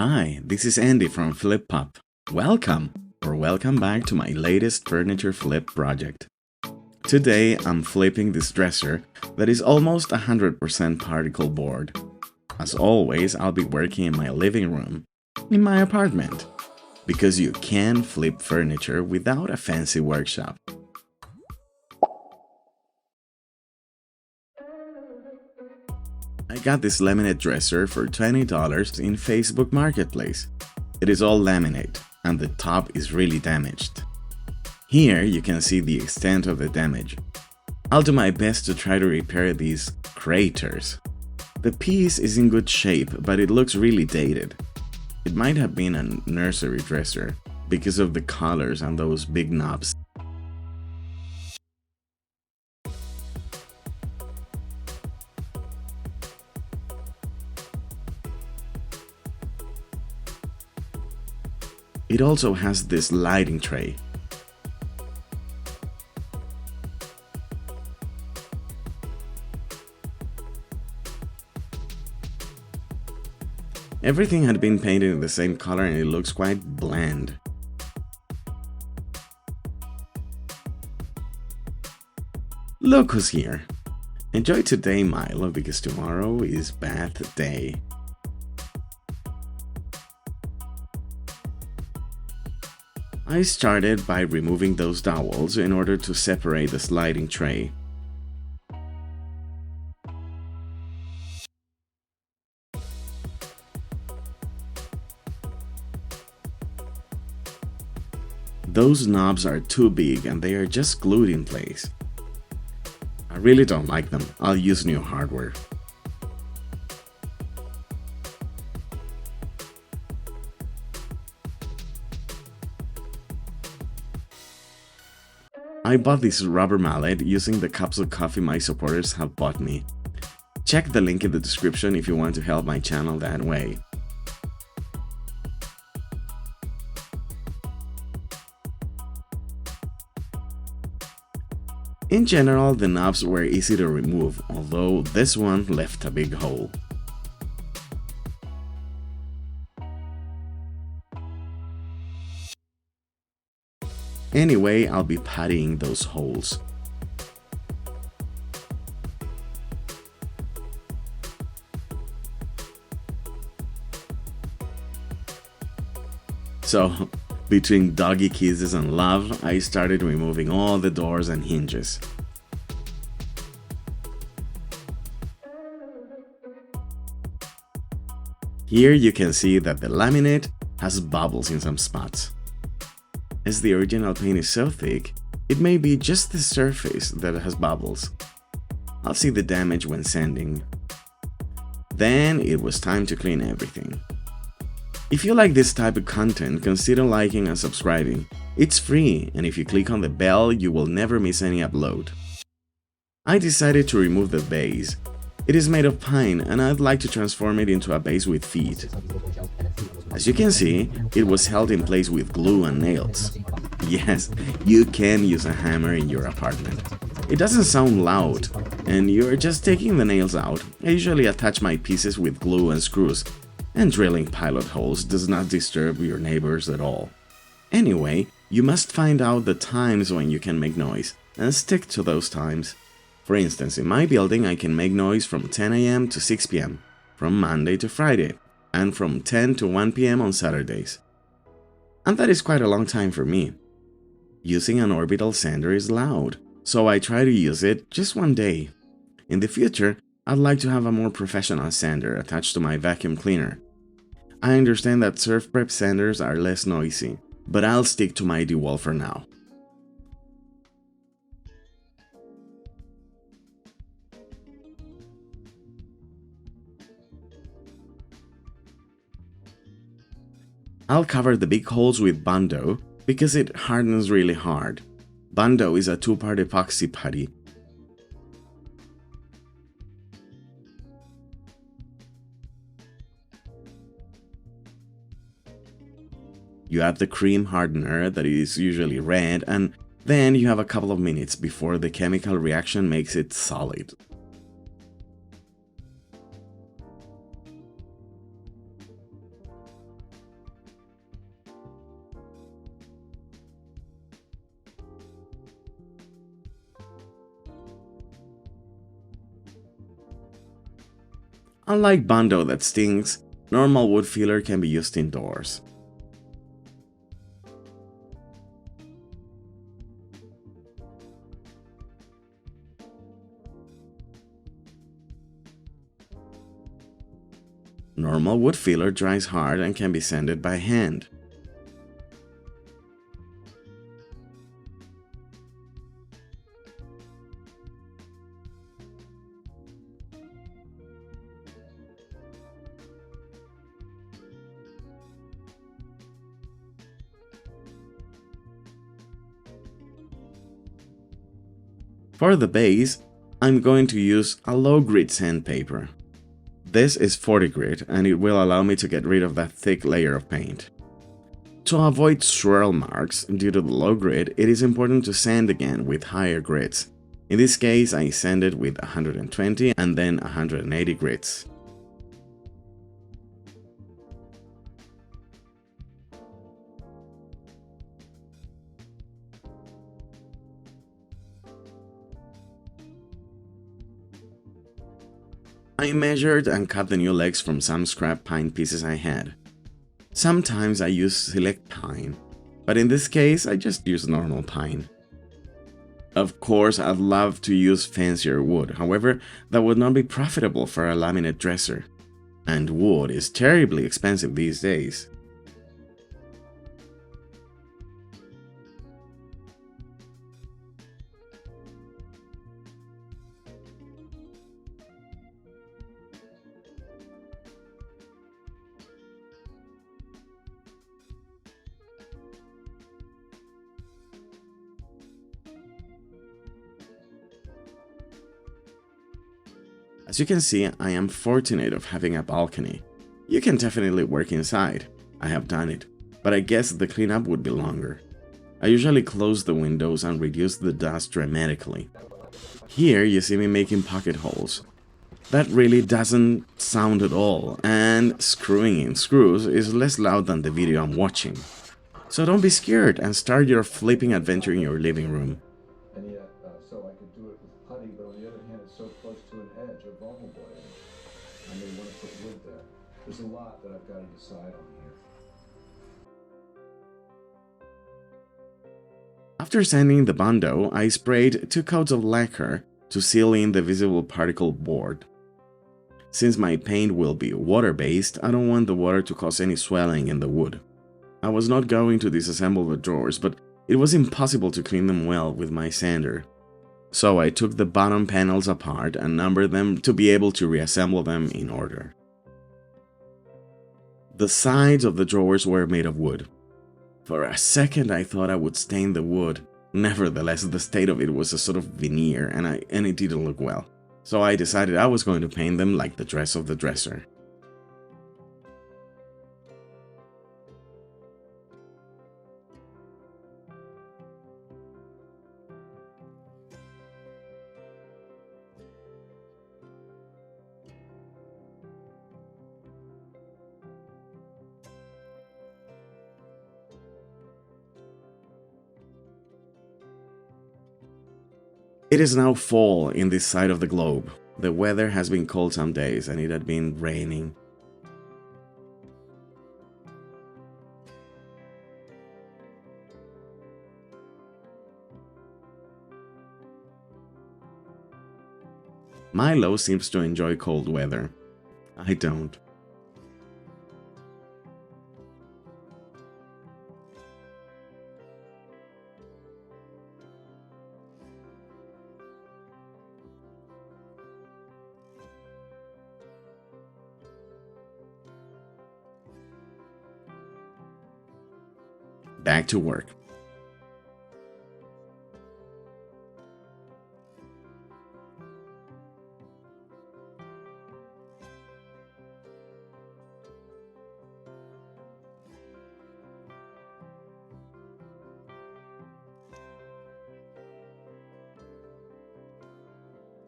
Hi, this is Andy from FlipPop. Welcome back to my latest furniture flip project. Today I'm flipping this dresser that is almost 100% particle board. As always, I'll be working in my living room, in my apartment, because you can flip furniture without a fancy workshop. I got this laminate dresser for $20 in Facebook Marketplace. It is all laminate, and the top is really damaged. Here you can see the extent of the damage. I'll do my best to try to repair these craters. The piece is in good shape, but it looks really dated. It might have been a nursery dresser because of the colors and those big knobs. It also has this lighting tray. Everything had been painted in the same color and it looks quite bland. Look who's here! Enjoy today, Milo, because tomorrow is bath day. I started by removing those dowels in order to separate the sliding tray. Those knobs are too big and they are just glued in place. I really don't like them. I'll use new hardware. I bought this rubber mallet using the cups of coffee my supporters have bought me. Check the link in the description if you want to help my channel that way. In general, the knobs were easy to remove, although this one left a big hole. Anyway, I'll be pattying those holes. So, between doggy kisses and love, I started removing all the doors and hinges. Here you can see that the laminate has bubbles in some spots. As the original paint is so thick, it may be just the surface that has bubbles. I'll see the damage when sanding. Then it was time to clean everything. If you like this type of content, consider liking and subscribing. It's free, and if you click on the bell, you will never miss any upload. I decided to remove the base. It is made of pine, and I'd like to transform it into a base with feet. As you can see, it was held in place with glue and nails. Yes, you can use a hammer in your apartment. It doesn't sound loud, and you're just taking the nails out. I usually attach my pieces with glue and screws, and drilling pilot holes does not disturb your neighbors at all. Anyway, you must find out the times when you can make noise, and stick to those times. For instance, in my building I can make noise from 10 AM to 6 PM, from Monday to Friday, and from 10 to 1 PM on Saturdays. And that is quite a long time for me. Using an orbital sander is loud, so I try to use it just one day. In the future, I'd like to have a more professional sander attached to my vacuum cleaner. I understand that surf prep sanders are less noisy, but I'll stick to my DeWalt for now. I'll cover the big holes with Bondo because it hardens really hard. Bondo is a two-part epoxy putty. You add the cream hardener that is usually red, and then you have a couple of minutes before the chemical reaction makes it solid. Unlike Bondo that stings, normal wood filler can be used indoors. Normal wood filler dries hard and can be sanded by hand. For the base, I'm going to use a low grit sandpaper. This is 40 grit and it will allow me to get rid of that thick layer of paint. To avoid swirl marks due to the low grit, it is important to sand again with higher grits. In this case, I sanded with 120 and then 180 grits. I measured and cut the new legs from some scrap pine pieces I had. Sometimes I use select pine, but in this case I just use normal pine. Of course, I'd love to use fancier wood, however, that would not be profitable for a laminate dresser. And wood is terribly expensive these days. As you can see, I am fortunate of having a balcony. You can definitely work inside. I have done it, but I guess the cleanup would be longer. I usually close the windows and reduce the dust dramatically. Here you see me making pocket holes. That really doesn't sound at all, and screwing in screws is less loud than the video I'm watching. So don't be scared and start your flipping adventure in your living room. And yet, so I could do it with putty, but on the other hand, it's so close to an edge, a vulnerable edge. I may want to put wood there. There's a lot that I've got to decide on here. After sanding the Bondo, I sprayed 2 coats of lacquer to seal in the visible particle board. Since my paint will be water-based, I don't want the water to cause any swelling in the wood. I was not going to disassemble the drawers, but it was impossible to clean them well with my sander. So I took the bottom panels apart and numbered them to be able to reassemble them in order. The sides of the drawers were made of wood. For a second I thought I would stain the wood. Nevertheless, the state of it was a sort of veneer and it didn't look well. So I decided I was going to paint them like the dress of the dresser. It is now fall in this side of the globe. The weather has been cold some days and it had been raining. Milo seems to enjoy cold weather. I don't. Back to work.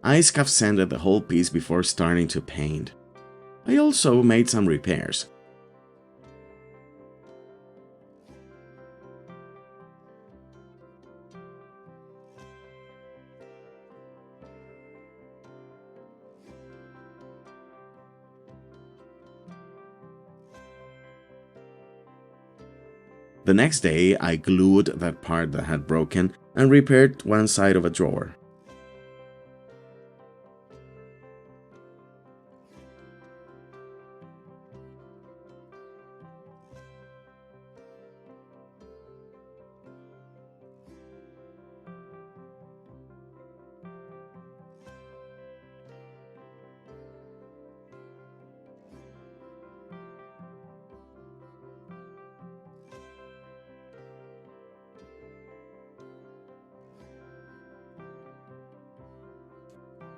I scuff sanded the whole piece before starting to paint. I also made some repairs. The next day, I glued that part that had broken and repaired one side of a drawer.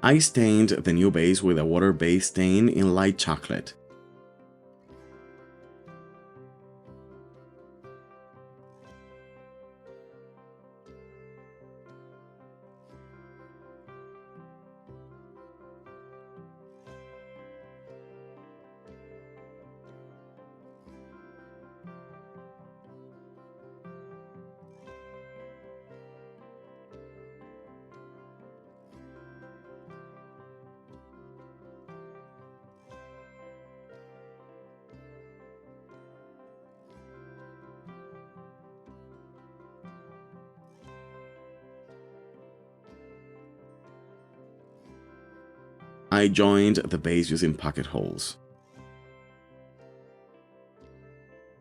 I stained the new base with a water-based stain in light chocolate. I joined the base using pocket holes.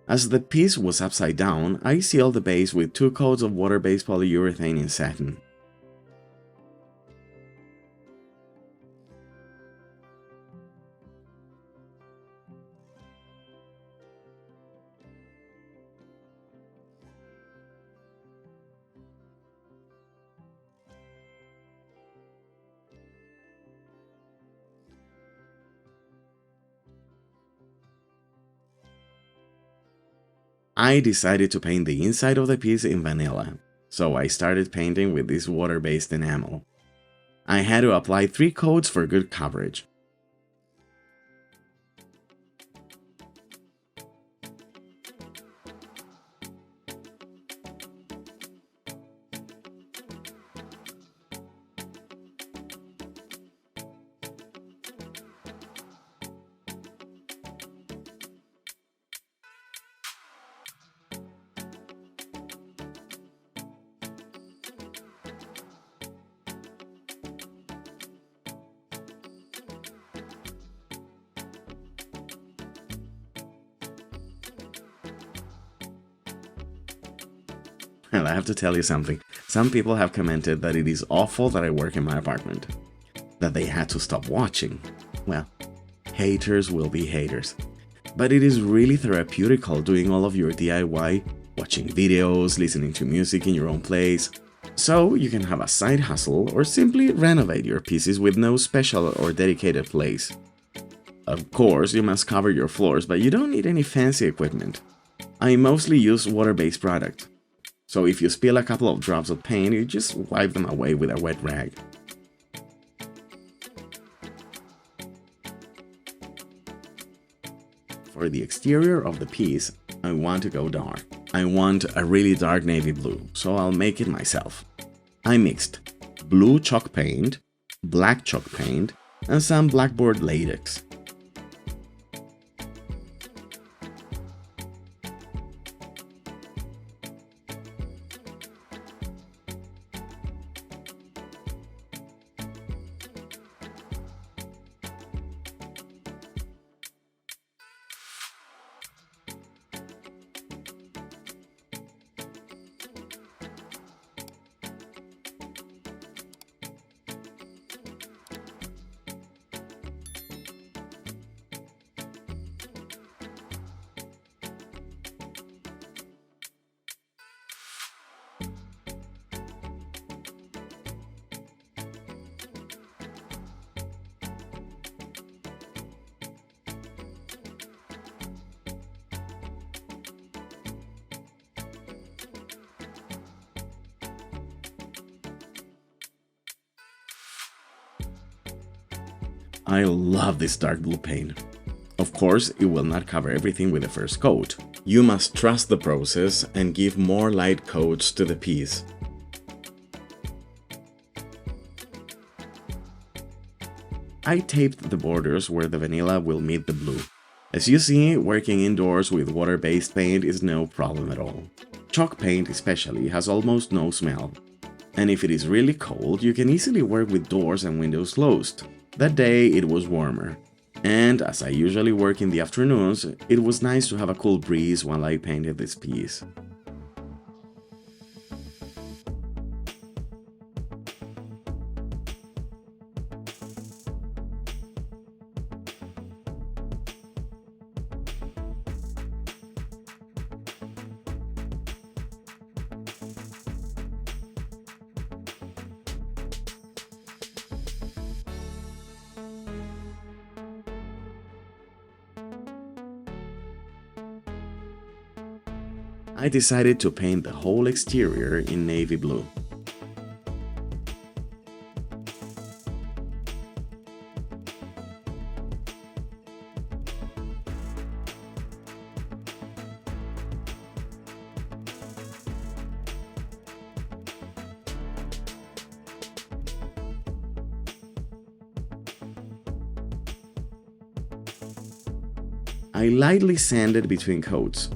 As the piece was upside down, I sealed the base with 2 coats of water-based polyurethane in satin. I decided to paint the inside of the piece in vanilla, so I started painting with this water-based enamel. I had to apply 3 coats for good coverage. And I have to tell you something. Some people have commented that it is awful that I work in my apartment, that they had to stop watching. Well, haters will be haters. But it is really therapeutical doing all of your DIY, watching videos, listening to music in your own place. So you can have a side hustle or simply renovate your pieces with no special or dedicated place. Of course, you must cover your floors, but you don't need any fancy equipment. I mostly use water-based product. So if you spill a couple of drops of paint, you just wipe them away with a wet rag. For the exterior of the piece, I want to go dark. I want a really dark navy blue, so I'll make it myself. I mixed blue chalk paint, black chalk paint, and some blackboard latex. I love this dark blue paint. Of course, it will not cover everything with the first coat. You must trust the process and give more light coats to the piece. I taped the borders where the vanilla will meet the blue. As you see, working indoors with water-based paint is no problem at all. Chalk paint especially has almost no smell. And if it is really cold, you can easily work with doors and windows closed. That day it was warmer. And as I usually work in the afternoons, it was nice to have a cool breeze while I painted this piece. I decided to paint the whole exterior in navy blue. I lightly sanded between coats.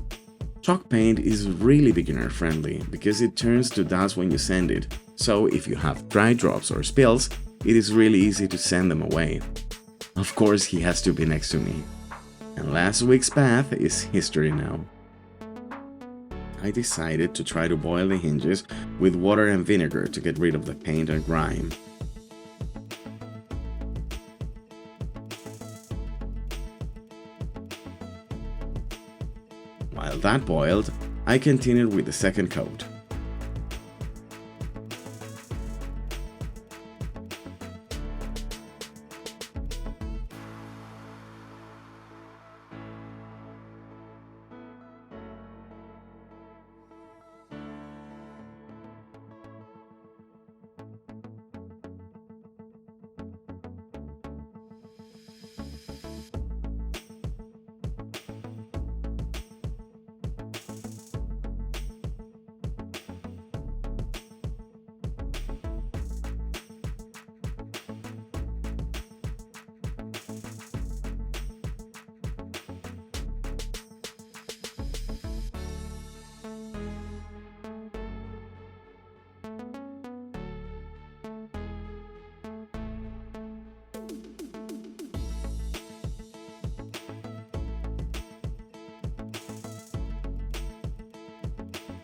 Chalk paint is really beginner friendly because it turns to dust when you sand it, so if you have dry drops or spills, it is really easy to sand them away. Of course, he has to be next to me. And last week's bath is history now. I decided to try to boil the hinges with water and vinegar to get rid of the paint and grime. While that boiled, I continued with the second coat.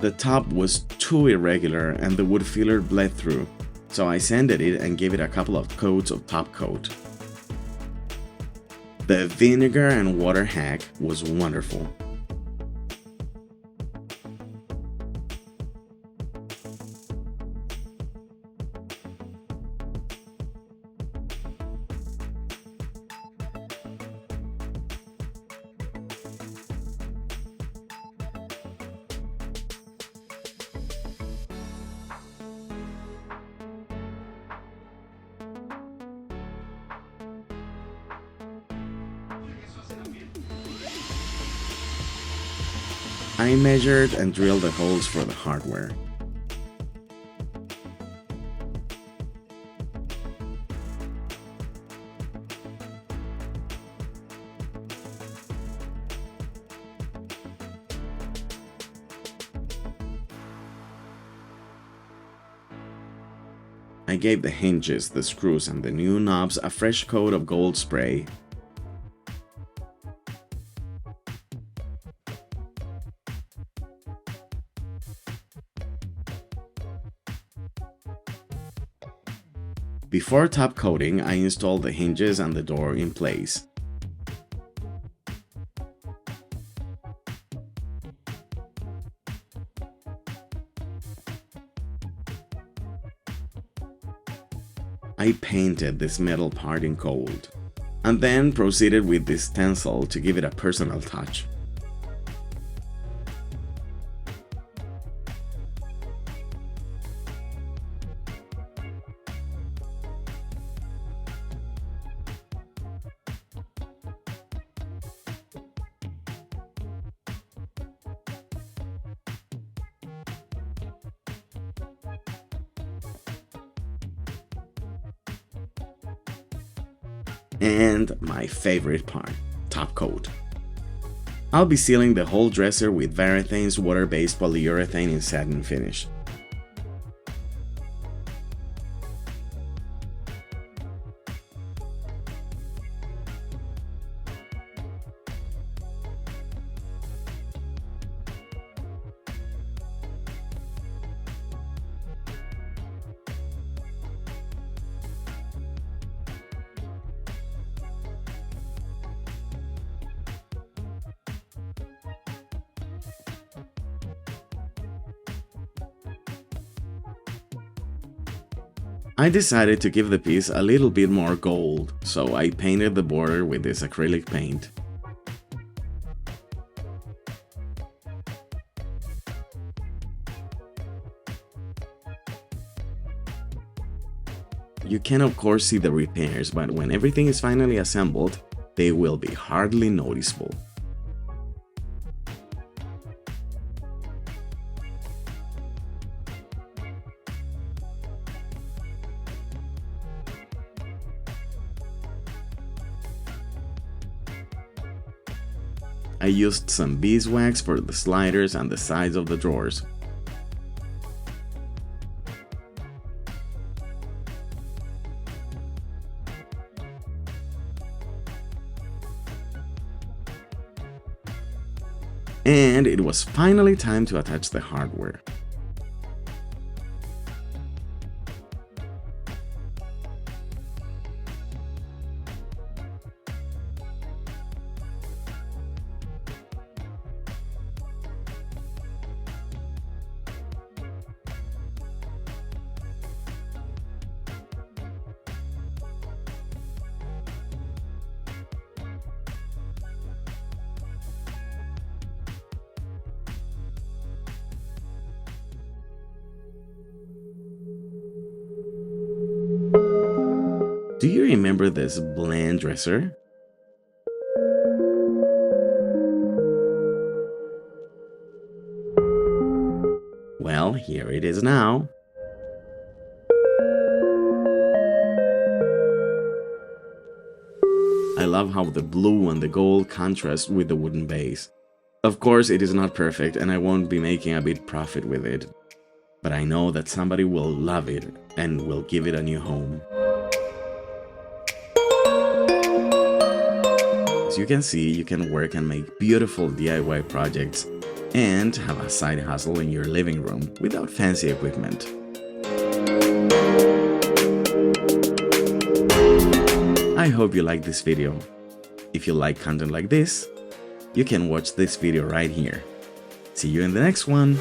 The top was too irregular and the wood filler bled through, so I sanded it and gave it a couple of coats of top coat. The vinegar and water hack was wonderful. I measured and drilled the holes for the hardware. I gave the hinges, the screws, and the new knobs a fresh coat of gold spray. Before top coating, I installed the hinges and the door in place. I painted this metal part in gold, and then proceeded with this stencil to give it a personal touch. And my favorite part, top coat. I'll be sealing the whole dresser with Varathane's water-based polyurethane in satin finish. I decided to give the piece a little bit more gold, so I painted the border with this acrylic paint. You can of course see the repairs, but when everything is finally assembled, they will be hardly noticeable. I used some beeswax for the sliders and the sides of the drawers. And it was finally time to attach the hardware. Do you remember this bland dresser? Well, here it is now. I love how the blue and the gold contrast with the wooden base. Of course, it is not perfect and I won't be making a big profit with it, but I know that somebody will love it and will give it a new home. As you can see, you can work and make beautiful DIY projects and have a side hustle in your living room without fancy equipment. I hope you liked this video. If you like content like this, you can watch this video right here. See you in the next one!